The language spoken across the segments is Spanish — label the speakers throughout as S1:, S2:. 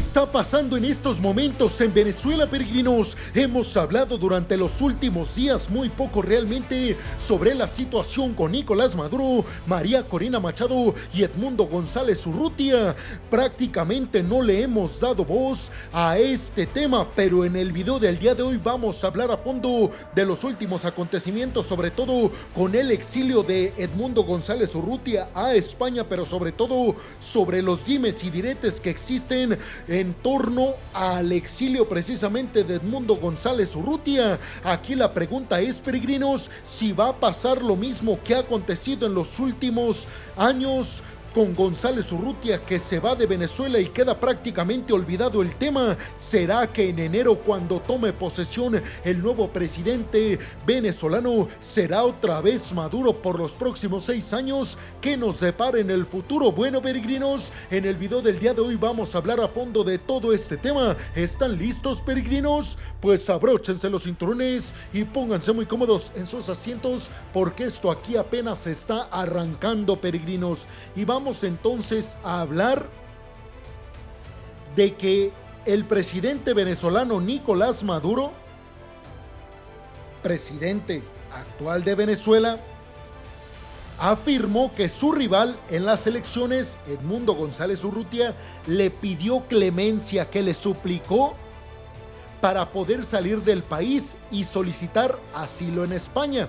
S1: está pasando en estos momentos en Venezuela, peregrinos? Hemos hablado durante los últimos días muy poco realmente sobre la situación con Nicolás Maduro, María Corina Machado y Edmundo González Urrutia. Prácticamente no le hemos dado voz a este tema, pero en el video del día de hoy vamos a hablar a fondo de los últimos acontecimientos, sobre todo con el exilio de Edmundo González Urrutia a España, pero sobre todo sobre los dimes y diretes que existen en torno al exilio precisamente de Edmundo González Urrutia. Aquí la pregunta es, peregrinos, si va a pasar lo mismo que ha acontecido en los últimos años con González Urrutia, que se va de Venezuela y queda prácticamente olvidado el tema. ¿Será que en enero, cuando tome posesión el nuevo presidente venezolano, será otra vez Maduro por los próximos 6 años? ¿Qué nos depara en el futuro? Bueno, peregrinos, en el video del día de hoy vamos a hablar a fondo de todo este tema. ¿Están listos, peregrinos? Pues abróchense los cinturones y pónganse muy cómodos en sus asientos, porque esto aquí apenas está arrancando, peregrinos. Y vamos entonces a hablar de que el presidente venezolano Nicolás Maduro, presidente actual de Venezuela, afirmó que su rival en las elecciones, Edmundo González Urrutia, le pidió clemencia, que le suplicó para poder salir del país y solicitar asilo en España.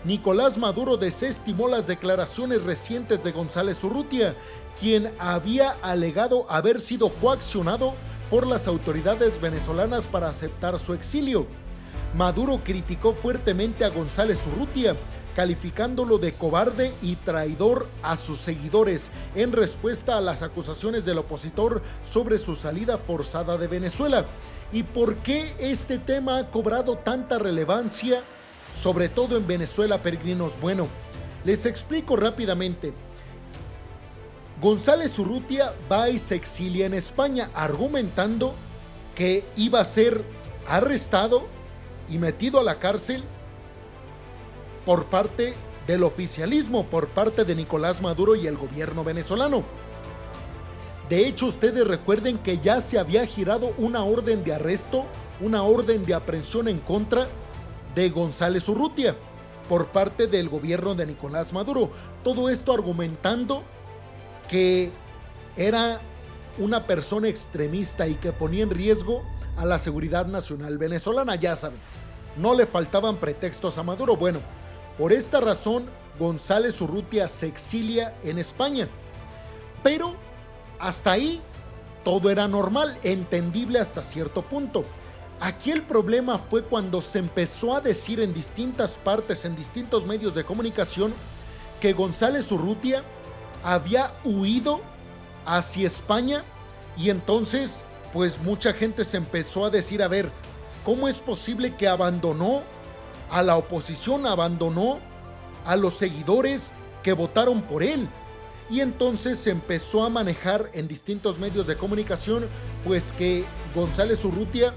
S1: Nicolás Maduro desestimó las declaraciones recientes de González Urrutia, quien había alegado haber sido coaccionado por las autoridades venezolanas para aceptar su exilio. Maduro criticó fuertemente a González Urrutia, calificándolo de cobarde y traidor a sus seguidores, en respuesta a las acusaciones del opositor sobre su salida forzada de Venezuela. ¿Y por qué este tema ha cobrado tanta relevancia, sobre todo en Venezuela, peregrinos? Bueno, les explico rápidamente. González Urrutia va y se exilia en España, argumentando que iba a ser arrestado y metido a la cárcel por parte del oficialismo, por parte de Nicolás Maduro y el gobierno venezolano. De hecho, ustedes recuerden que ya se había girado una orden de arresto, una orden de aprehensión en contra de González Urrutia por parte del gobierno de Nicolás Maduro. Todo esto argumentando que era una persona extremista y que ponía en riesgo a la seguridad nacional venezolana. Ya saben, no le faltaban pretextos a Maduro. Bueno, por esta razón González Urrutia se exilia en España, pero hasta ahí todo era normal, entendible hasta cierto punto. Aquí el problema fue cuando se empezó a decir en distintas partes, en distintos medios de comunicación, que González Urrutia había huido hacia España, y entonces pues mucha gente se empezó a decir, a ver, ¿cómo es posible que abandonó a la oposición, abandonó a los seguidores que votaron por él? Y entonces se empezó a manejar en distintos medios de comunicación pues que González Urrutia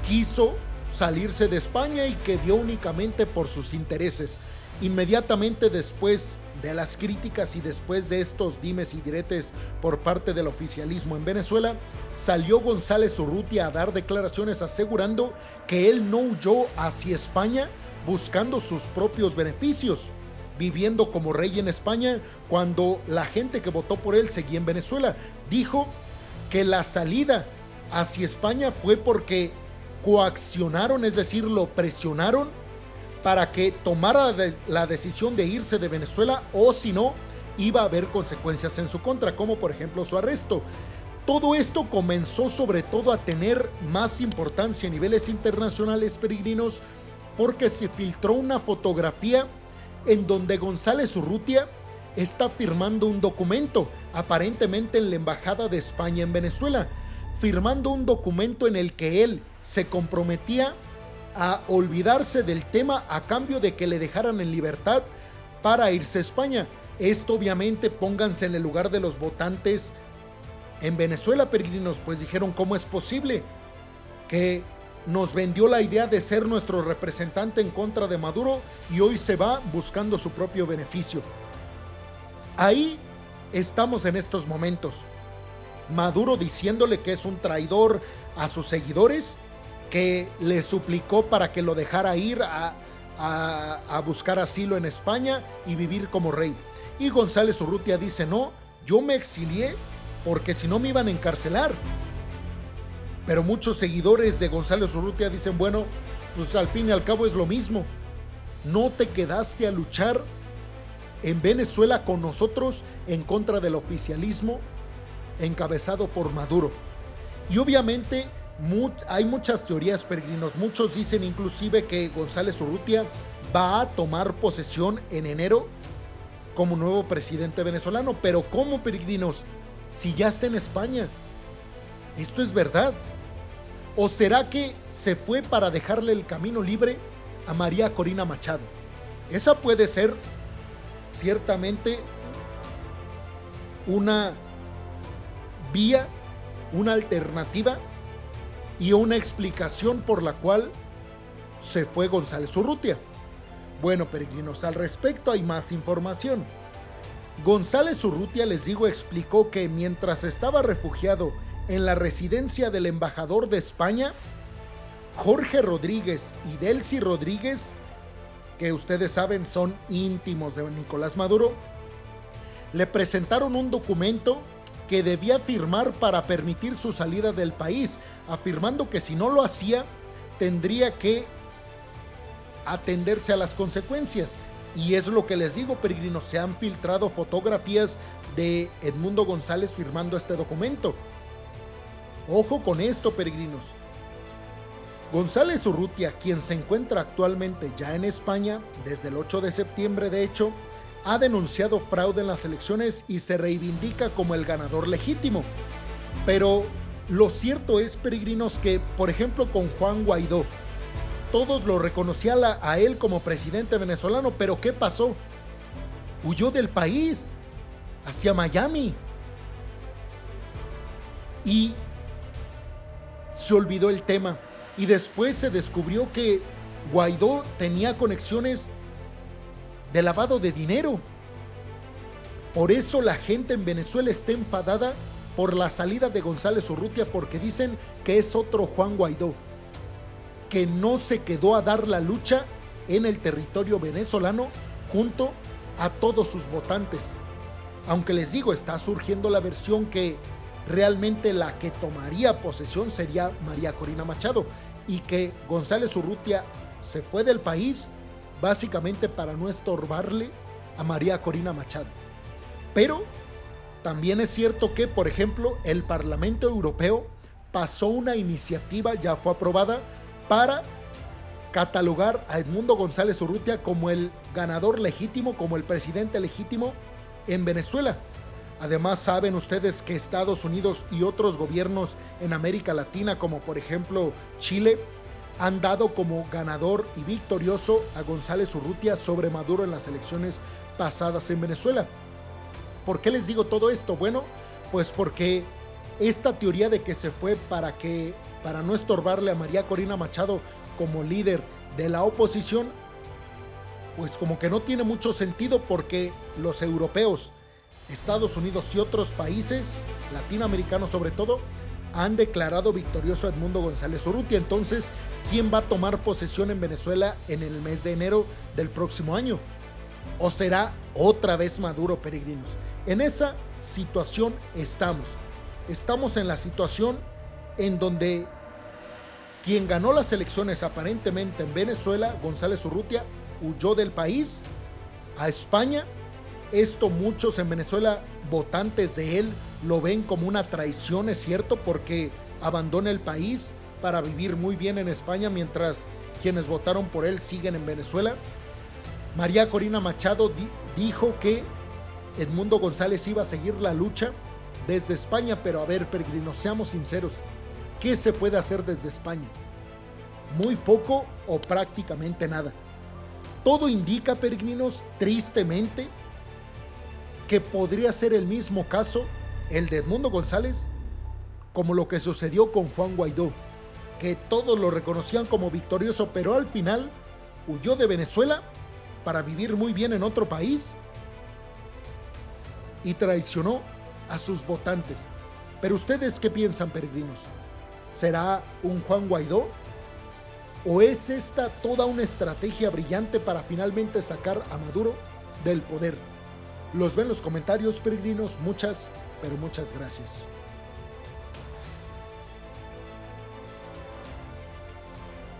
S1: quiso salirse de España y que vio únicamente por sus intereses. Inmediatamente después de las críticas y después de estos dimes y diretes por parte del oficialismo en Venezuela, salió González Urrutia a dar declaraciones asegurando que él no huyó hacia España buscando sus propios beneficios, viviendo como rey en España cuando la gente que votó por él seguía en Venezuela. Dijo que la salida hacia España fue porque coaccionaron, es decir, lo presionaron para que tomara la decisión de irse de Venezuela, o si no, iba a haber consecuencias en su contra, como por ejemplo su arresto. Todo esto comenzó sobre todo a tener más importancia a niveles internacionales, peregrinos, porque se filtró una fotografía en donde González Urrutia está firmando un documento, aparentemente en la Embajada de España en Venezuela, firmando un documento en el que él se comprometía a olvidarse del tema a cambio de que le dejaran en libertad para irse a España. Esto obviamente, pónganse en el lugar de los votantes en Venezuela, peregrinos, pues dijeron, ¿cómo es posible que nos vendió la idea de ser nuestro representante en contra de Maduro y hoy se va buscando su propio beneficio? Ahí estamos en estos momentos. Maduro diciéndole que es un traidor a sus seguidores, que le suplicó para que lo dejara ir a buscar asilo en España y vivir como rey. Y González Urrutia dice, no, yo me exilié porque si no me iban a encarcelar. Pero muchos seguidores de González Urrutia dicen, bueno, pues al fin y al cabo es lo mismo. No te quedaste a luchar en Venezuela con nosotros en contra del oficialismo encabezado por Maduro. Y obviamente hay muchas teorías, peregrinos. Muchos dicen inclusive que González Urrutia va a tomar posesión en enero como nuevo presidente venezolano. Pero ¿cómo, peregrinos? Si ya está en España. ¿Esto es verdad? ¿O será que se fue para dejarle el camino libre a María Corina Machado? Esa puede ser ciertamente una vía, una alternativa y una explicación por la cual se fue González Urrutia. Bueno, peregrinos, al respecto hay más información. González Urrutia, les digo, explicó que mientras estaba refugiado en la residencia del embajador de España, Jorge Rodríguez y Delcy Rodríguez, que ustedes saben son íntimos de Nicolás Maduro, le presentaron un documento que debía firmar para permitir su salida del país, afirmando que si no lo hacía, tendría que atenderse a las consecuencias. Y es lo que les digo, peregrinos, se han filtrado fotografías de Edmundo González firmando este documento. Ojo con esto, peregrinos. González Urrutia, quien se encuentra actualmente ya en España, desde el 8 de septiembre de hecho, ha denunciado fraude en las elecciones y se reivindica como el ganador legítimo. Pero lo cierto es, peregrinos, que, por ejemplo, con Juan Guaidó, todos lo reconocían a él como presidente venezolano, pero ¿qué pasó? Huyó del país, hacia Miami. Y se olvidó el tema. Y después se descubrió que Guaidó tenía conexiones de lavado de dinero. Por eso la gente en Venezuela está enfadada por la salida de González Urrutia, porque dicen que es otro Juan Guaidó, que no se quedó a dar la lucha en el territorio venezolano junto a todos sus votantes. Aunque les digo, está surgiendo la versión que realmente la que tomaría posesión sería María Corina Machado y que González Urrutia se fue del país básicamente para no estorbarle a María Corina Machado. Pero también es cierto que, por ejemplo, el Parlamento Europeo pasó una iniciativa, ya fue aprobada, para catalogar a Edmundo González Urrutia como el ganador legítimo, como el presidente legítimo en Venezuela. Además, saben ustedes que Estados Unidos y otros gobiernos en América Latina, como por ejemplo Chile, han dado como ganador y victorioso a González Urrutia sobre Maduro en las elecciones pasadas en Venezuela. ¿Por qué les digo todo esto? Bueno, pues porque esta teoría de que se fue para no estorbarle a María Corina Machado como líder de la oposición, pues como que no tiene mucho sentido, porque los europeos, Estados Unidos y otros países, latinoamericanos sobre todo, han declarado victorioso a Edmundo González Urrutia. Entonces, ¿quién va a tomar posesión en Venezuela en el mes de enero del próximo año? ¿O será otra vez Maduro, peregrinos? En esa situación estamos. Estamos en la situación en donde quien ganó las elecciones aparentemente en Venezuela, González Urrutia, huyó del país a España. Esto muchos en Venezuela, votantes de él, lo ven como una traición, es cierto, porque abandona el país para vivir muy bien en España, mientras quienes votaron por él siguen en Venezuela. María Corina Machado dijo que Edmundo González iba a seguir la lucha desde España, pero a ver, peregrinos, seamos sinceros, ¿qué se puede hacer desde España? Muy poco o prácticamente nada. Todo indica, peregrinos, tristemente, que podría ser el mismo caso, el de Edmundo González, como lo que sucedió con Juan Guaidó, que todos lo reconocían como victorioso, pero al final huyó de Venezuela para vivir muy bien en otro país y traicionó a sus votantes. Pero ustedes, ¿qué piensan, peregrinos? ¿Será un Juan Guaidó? ¿O es esta toda una estrategia brillante para finalmente sacar a Maduro del poder? Los ven en los comentarios, peregrinos. Muchas, pero muchas gracias.